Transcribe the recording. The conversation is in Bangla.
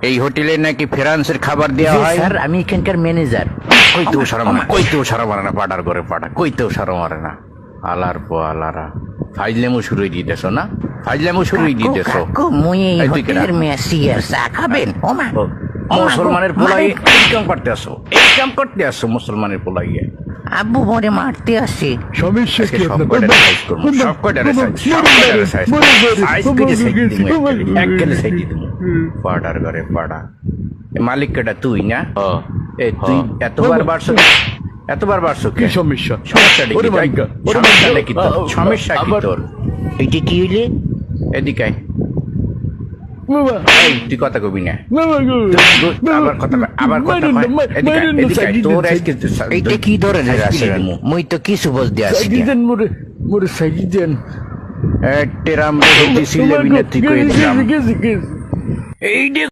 এই হোটেলে নাকি ফ্রান্সের খাবার দেওয়া হয়। স্যার আমি এখানকার ম্যানেজার। কইতেও সারা মারে কইতেও সারা মারে না, পাটার করে পাটা কইতেও সারা মারে না। আলার পো আলারা ফাইজলেমো শুরুই দিতেছো না, ফাইজলেমো শুরুই দিতেছো। মুই এই এই তুই কেডা? হোটেলের মেসিয়ার, চা খাবেন? ওমা মুসলমানের পোলাই এই কাম করতে আসো, এই কাম করতে আসো মুসলমানের পোলাইয়ে। আব্বু মরে মারতে আসে। সমস্যা কি সব আপনার? কয়টারে সাইজ করবো, সব কয়টারে সাইজ, সব কয়টারে সাইজ, সাইজ করে সাইজ দিমু, এককালে সাইজ দিমু। পাড়ার ঘরে পাড়া। এ মালিক কেটা তুই না? এ তুই এতবার বাড়ছো কি কে? সমস্যা? সমস্যাটা কি? ওরে my God, ওরে my সমস্যাটা God, কি তোর? সমস্যা কি আবার- তোর? এইটা কি হইলে? এদিকে আয়। বাবা, এই তুই কথা কবি না। বাবা গো। আবার কথা কয়, আবার কথা কয়। এদিকে আয়, এদিকে আয়। তোর আজকে এইটা কি ধরনের আজকে আচরণ? দিমু। মুই তো কিছু বলতে আসি না। সাইকেল মোরে মোরে সাইকেল দেন। টেরাম দিছিলে বিনা তুই কই দিলাম। গেছি। এই যে